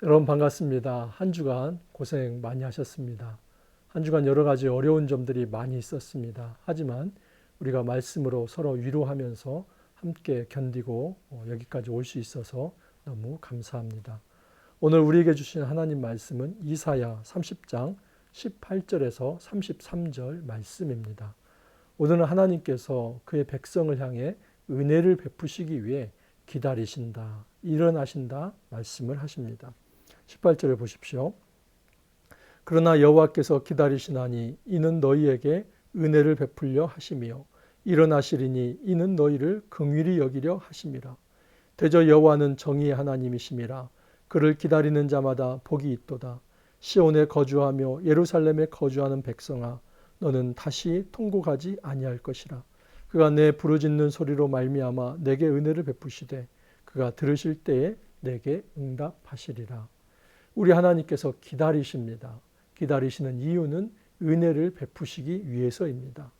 여러분 반갑습니다. 한 주간 고생 많이 하셨습니다. 한 주간 여러 가지 어려운 점들이 많이 있었습니다. 하지만 우리가 말씀으로 서로 위로하면서 함께 견디고 여기까지 올 수 있어서 너무 감사합니다. 오늘 우리에게 주신 하나님 말씀은 이사야 30장 18절에서 33절 말씀입니다. 오늘은 하나님께서 그의 백성을 향해 은혜를 베푸시기 위해 기다리신다, 일어나신다 말씀을 하십니다. 18절을 보십시오. 그러나 여호와께서 기다리시나니 이는 너희에게 은혜를 베풀려 하심이요 일어나시리니 이는 너희를 긍휼히 여기려 하심이라. 대저 여호와는 정의의 하나님이심이라. 그를 기다리는 자마다 복이 있도다. 시온에 거주하며 예루살렘에 거주하는 백성아, 너는 다시 통곡하지 아니할 것이라. 그가 내 부르짖는 소리로 말미암아 내게 은혜를 베푸시되 그가 들으실 때에 내게 응답하시리라. 우리 하나님께서 기다리십니다. 기다리시는 이유는 은혜를 베푸시기 위해서입니다.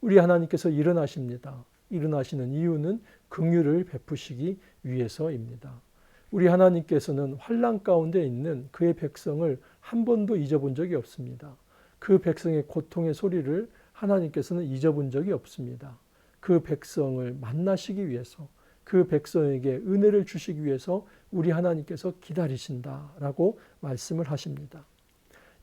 우리 하나님께서 일어나십니다. 일어나시는 이유는 긍휼을 베푸시기 위해서입니다. 우리 하나님께서는 환난 가운데 있는 그의 백성을 한 번도 잊어본 적이 없습니다. 그 백성의 고통의 소리를 하나님께서는 잊어본 적이 없습니다. 그 백성을 만나시기 위해서, 그 백성에게 은혜를 주시기 위해서 우리 하나님께서 기다리신다라고 말씀을 하십니다.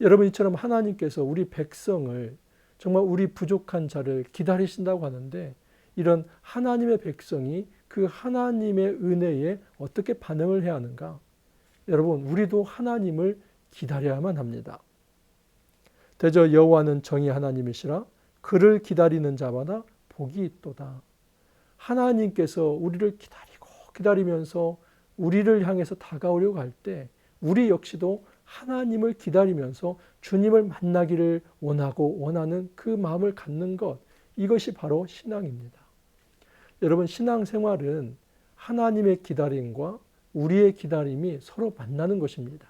여러분, 이처럼 하나님께서 우리 백성을, 정말 우리 부족한 자를 기다리신다고 하는데, 이런 하나님의 백성이 그 하나님의 은혜에 어떻게 반응을 해야 하는가? 여러분, 우리도 하나님을 기다려야만 합니다. 대저 여호와는 정의 하나님이시라. 그를 기다리는 자마다 복이 있도다. 하나님께서 우리를 기다리면서 우리를 향해서 다가오려고 할 때 우리 역시도 하나님을 기다리면서 주님을 만나기를 원하고 원하는 그 마음을 갖는 것, 이것이 바로 신앙입니다. 여러분, 신앙생활은 하나님의 기다림과 우리의 기다림이 서로 만나는 것입니다.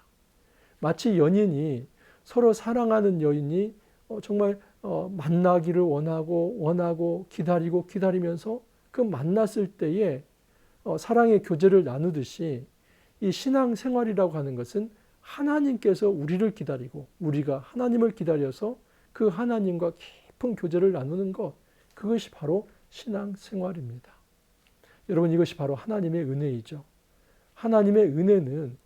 마치 연인이, 서로 사랑하는 여인이 정말 만나기를 원하고 기다리면서 그 만났을 때에 사랑의 교제를 나누듯이, 이 신앙생활이라고 하는 것은 하나님께서 우리를 기다리고 우리가 하나님을 기다려서 그 하나님과 깊은 교제를 나누는 것, 그것이 바로 신앙생활입니다. 여러분, 이것이 바로 하나님의 은혜이죠. 하나님의 은혜는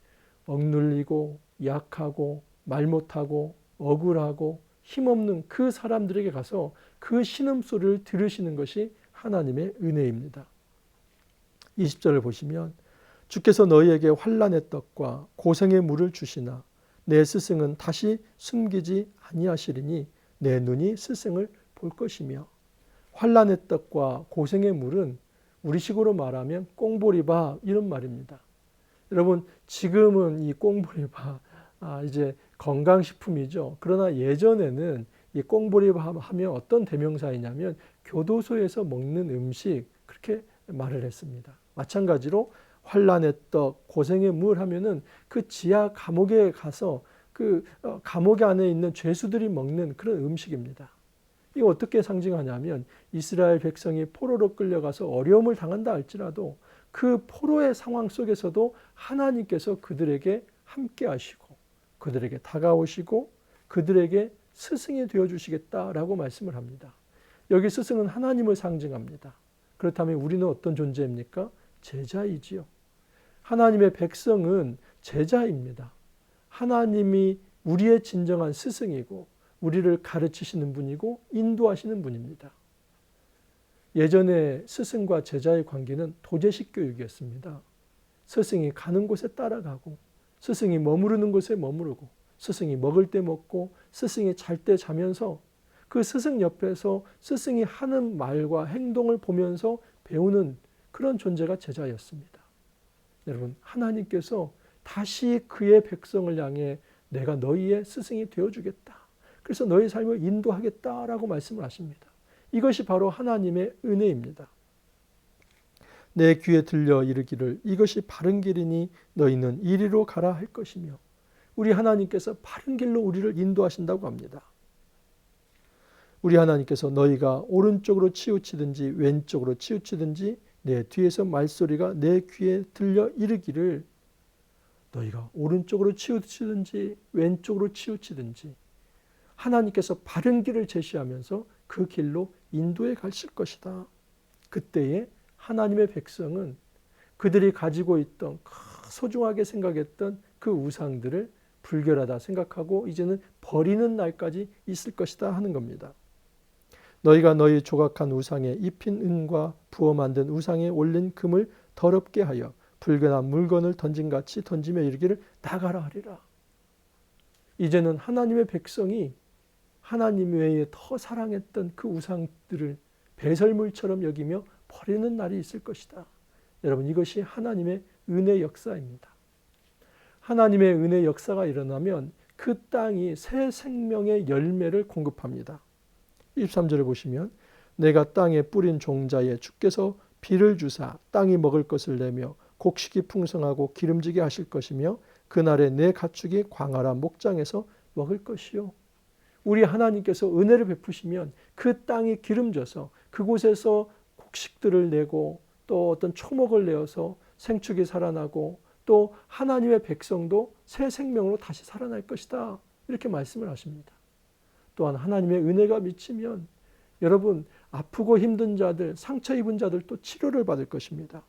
억눌리고 약하고 말 못하고 억울하고 힘없는 그 사람들에게 가서 그 신음소리를 들으시는 것이 하나님의 은혜입니다. 20절을 보시면, 주께서 너희에게 환난의 떡과 고생의 물을 주시나 내 스승은 다시 숨기지 아니하시리니 내 눈이 스승을 볼 것이며. 환난의 떡과 고생의 물은 우리식으로 말하면 꽁보리밥, 이런 말입니다. 여러분, 지금은 이 꽁보리밥 이제 건강식품이죠. 그러나 예전에는 이 꽁보리밥 하면 어떤 대명사이냐면 교도소에서 먹는 음식, 그렇게 말을 했습니다. 마찬가지로 환난의 떡, 고생의 물 하면은 그 지하 감옥에 가서 그 감옥 안에 있는 죄수들이 먹는 그런 음식입니다. 이거 어떻게 상징하냐면, 이스라엘 백성이 포로로 끌려가서 어려움을 당한다 할지라도 그 포로의 상황 속에서도 하나님께서 그들에게 함께 하시고 그들에게 다가오시고 그들에게 스승이 되어주시겠다라고 말씀을 합니다. 여기 스승은 하나님을 상징합니다. 그렇다면 우리는 어떤 존재입니까? 제자이지요. 하나님의 백성은 제자입니다. 하나님이 우리의 진정한 스승이고 우리를 가르치시는 분이고 인도하시는 분입니다. 예전에 스승과 제자의 관계는 도제식 교육이었습니다. 스승이 가는 곳에 따라가고, 스승이 머무르는 곳에 머무르고, 스승이 먹을 때 먹고, 스승이 잘 때 자면서 그 스승 옆에서 스승이 하는 말과 행동을 보면서 배우는 그런 존재가 제자였습니다. 여러분, 하나님께서 다시 그의 백성을 향해 내가 너희의 스승이 되어주겠다, 그래서 너희 삶을 인도하겠다라고 말씀을 하십니다. 이것이 바로 하나님의 은혜입니다. 내 귀에 들려 이르기를 이것이 바른 길이니 너희는 이리로 가라 할 것이며. 우리 하나님께서 바른 길로 우리를 인도하신다고 합니다. 우리 하나님께서 너희가 오른쪽으로 치우치든지 왼쪽으로 치우치든지 내 뒤에서 말소리가 내 귀에 들려 이르기를, 너희가 오른쪽으로 치우치든지 왼쪽으로 치우치든지 하나님께서 바른 길을 제시하면서 그 길로 인도해 가실 것이다. 그때에 하나님의 백성은 그들이 가지고 있던 소중하게 생각했던 그 우상들을 불결하다 생각하고 이제는 버리는 날까지 있을 것이다 하는 겁니다. 너희가 너희 조각한 우상에 입힌 은과 부어 만든 우상에 올린 금을 더럽게 하여 불결한 물건을 던진같이 던지며 이르기를 나가라 하리라. 이제는 하나님의 백성이 하나님 외에 더 사랑했던 그 우상들을 배설물처럼 여기며 버리는 날이 있을 것이다. 여러분, 이것이 하나님의 은혜 역사입니다. 하나님의 은혜 역사가 일어나면 그 땅이 새 생명의 열매를 공급합니다. 23절을 보시면 내가 땅에 뿌린 종자에 주께서 비를 주사 땅이 먹을 것을 내며 곡식이 풍성하고 기름지게 하실 것이며 그날에 내 가축이 광활한 목장에서 먹을 것이요. 우리 하나님께서 은혜를 베푸시면 그 땅이 기름져서 그곳에서 곡식들을 내고 또 어떤 초목을 내어서 생축이 살아나고 또 하나님의 백성도 새 생명으로 다시 살아날 것이다. 이렇게 말씀을 하십니다. 또한 하나님의 은혜가 미치면 여러분 아프고 힘든 자들, 상처 입은 자들도 치료를 받을 것입니다.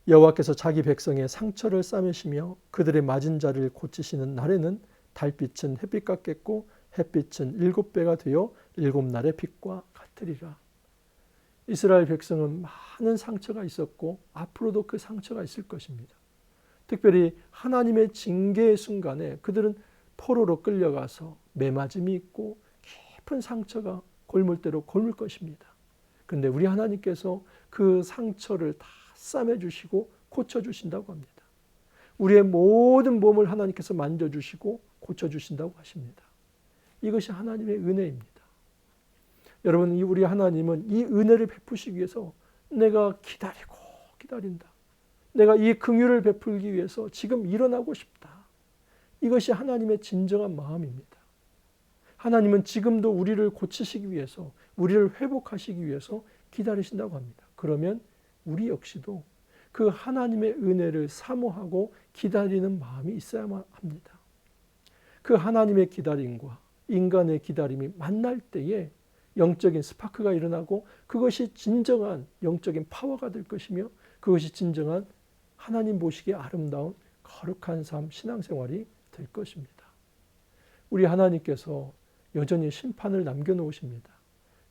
여호와께서 자기 백성의 상처를 싸매시며 그들의 맞은 자를 고치시는 날에는 달빛은 햇빛 같겠고 햇빛은 7배가 되어 7날의 빛과 같으리라. 이스라엘 백성은 많은 상처가 있었고 앞으로도 그 상처가 있을 것입니다. 특별히 하나님의 징계의 순간에 그들은 포로로 끌려가서 매맞음이 있고 깊은 상처가 골물대로 골물 것입니다. 그런데 우리 하나님께서 그 상처를 다 싸매주시고 고쳐주신다고 합니다. 우리의 모든 몸을 하나님께서 만져주시고 고쳐주신다고 하십니다. 이것이 하나님의 은혜입니다. 여러분, 우리 하나님은 이 은혜를 베푸시기 위해서 내가 기다리고 기다린다. 내가 이 긍휼을 베풀기 위해서 지금 일어나고 싶다. 이것이 하나님의 진정한 마음입니다. 하나님은 지금도 우리를 고치시기 위해서, 우리를 회복하시기 위해서 기다리신다고 합니다. 그러면 우리 역시도 그 하나님의 은혜를 사모하고 기다리는 마음이 있어야만 합니다. 그 하나님의 기다림과 인간의 기다림이 만날 때에 영적인 스파크가 일어나고 그것이 진정한 영적인 파워가 될 것이며 그것이 진정한 하나님 보시기에 아름다운 거룩한 삶, 신앙생활이 될 것입니다. 우리 하나님께서 여전히 심판을 남겨놓으십니다.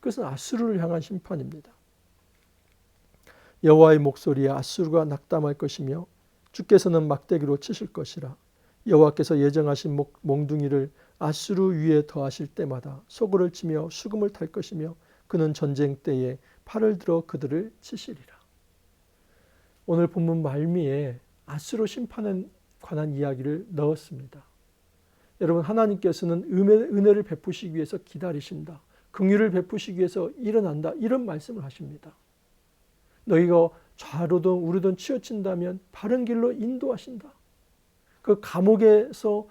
그것은 아수르를 향한 심판입니다. 여호와의 목소리에 아수르가 낙담할 것이며 주께서는 막대기로 치실 것이라. 여호와께서 예정하신 몽둥이를 아수르 위에 더하실 때마다 소고를 치며 수금을 탈 것이며 그는 전쟁 때에 팔을 들어 그들을 치시리라. 오늘 본문 말미에 아수르 심판에 관한 이야기를 넣었습니다. 여러분, 하나님께서는 은혜를 베푸시기 위해서 기다리신다. 긍휼을 베푸시기 위해서 일어난다. 이런 말씀을 하십니다. 너희가 좌로든 우로든 치우친다면 바른 길로 인도하신다. 그 감옥에서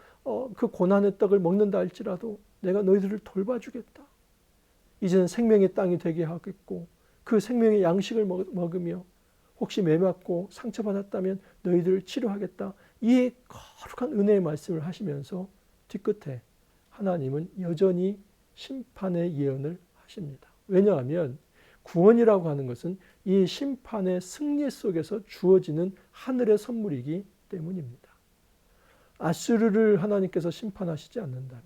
그 고난의 떡을 먹는다 할지라도 내가 너희들을 돌봐주겠다. 이제는 생명의 땅이 되게 하겠고 그 생명의 양식을 먹으며 혹시 매맞고 상처받았다면 너희들을 치료하겠다. 이 거룩한 은혜의 말씀을 하시면서 뒤끝에 하나님은 여전히 심판의 예언을 하십니다. 왜냐하면 구원이라고 하는 것은 이 심판의 승리 속에서 주어지는 하늘의 선물이기 때문입니다. 아수르를 하나님께서 심판하시지 않는다면,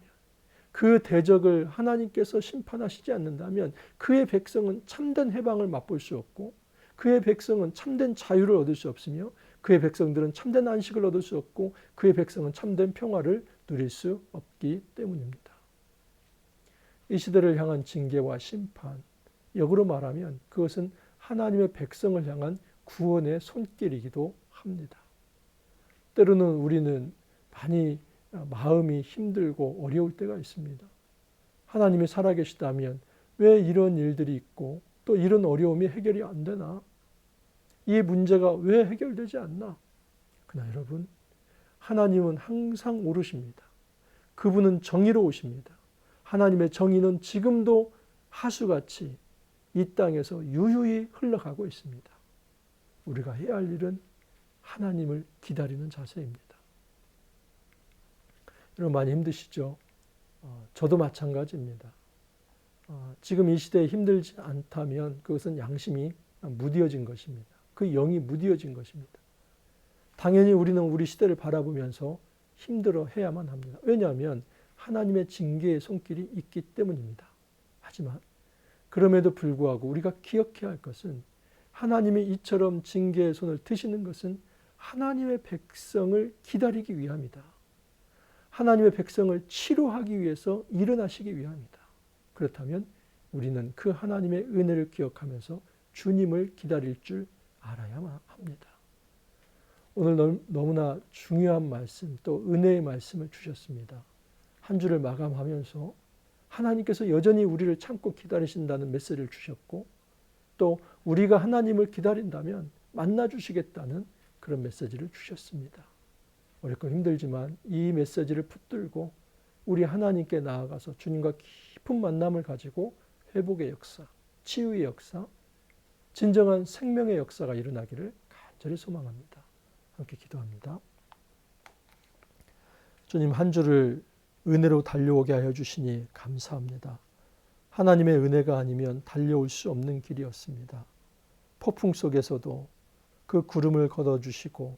그 대적을 하나님께서 심판하시지 않는다면 그의 백성은 참된 해방을 맛볼 수 없고 그의 백성은 참된 자유를 얻을 수 없으며 그의 백성들은 참된 안식을 얻을 수 없고 그의 백성은 참된 평화를 누릴 수 없기 때문입니다. 이 시대를 향한 징계와 심판, 역으로 말하면 그것은 하나님의 백성을 향한 구원의 손길이기도 합니다. 때로는 우리는 많이 마음이 힘들고 어려울 때가 있습니다. 하나님이 살아계시다면 왜 이런 일들이 있고 또 이런 어려움이 해결이 안 되나? 이 문제가 왜 해결되지 않나? 그러나 여러분, 하나님은 항상 오르십니다. 그분은 정의로우십니다. 하나님의 정의는 지금도 하수같이 이 땅에서 유유히 흘러가고 있습니다. 우리가 해야 할 일은 하나님을 기다리는 자세입니다. 여러분 많이 힘드시죠? 저도 마찬가지입니다. 지금 이 시대에 힘들지 않다면 그것은 양심이 무디어진 것입니다. 그 영이 무디어진 것입니다. 당연히 우리는 우리 시대를 바라보면서 힘들어해야만 합니다. 왜냐하면 하나님의 징계의 손길이 있기 때문입니다. 하지만 그럼에도 불구하고 우리가 기억해야 할 것은 하나님이 이처럼 징계의 손을 드시는 것은 하나님의 백성을 기다리기 위함이다. 하나님의 백성을 치료하기 위해서 일어나시기 위함이다. 그렇다면 우리는 그 하나님의 은혜를 기억하면서 주님을 기다릴 줄 알아야만 합니다. 오늘 너무나 중요한 말씀, 또 은혜의 말씀을 주셨습니다. 한 주를 마감하면서 하나님께서 여전히 우리를 참고 기다리신다는 메시지를 주셨고, 또 우리가 하나님을 기다린다면 만나주시겠다는 그런 메시지를 주셨습니다. 어렵고 힘들지만 이 메시지를 붙들고 우리 하나님께 나아가서 주님과 깊은 만남을 가지고 회복의 역사, 치유의 역사, 진정한 생명의 역사가 일어나기를 간절히 소망합니다. 함께 기도합니다. 주님, 한 주를 은혜로 달려오게 하여 주시니 감사합니다. 하나님의 은혜가 아니면 달려올 수 없는 길이었습니다. 폭풍 속에서도 그 구름을 걷어주시고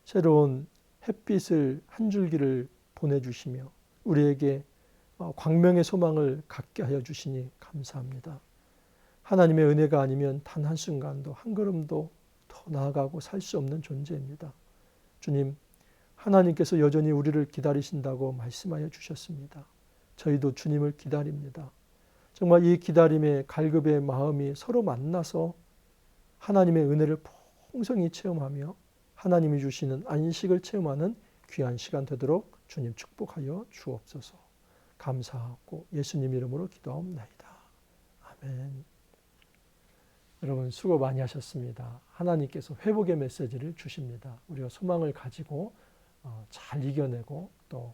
새로운 햇빛을 한 줄기를 보내주시며 우리에게 광명의 소망을 갖게 하여 주시니 감사합니다. 하나님의 은혜가 아니면 단 한순간도 한 걸음도 더 나아가고 살 수 없는 존재입니다. 주님, 하나님께서 여전히 우리를 기다리신다고 말씀하여 주셨습니다. 저희도 주님을 기다립니다. 정말 이 기다림의 갈급의 마음이 서로 만나서 하나님의 은혜를 풍성히 체험하며 하나님이 주시는 안식을 체험하는 귀한 시간 되도록 주님 축복하여 주옵소서. 감사하고 예수님 이름으로 기도하옵나이다. 아멘. 여러분 수고 많이 하셨습니다. 하나님께서 회복의 메시지를 주십니다. 우리가 소망을 가지고 잘 이겨내고 또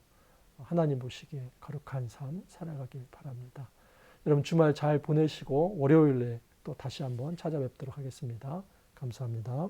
하나님 보시기에 거룩한 삶 살아가길 바랍니다. 여러분 주말 잘 보내시고 월요일에 또 다시 한번 찾아뵙도록 하겠습니다. 감사합니다.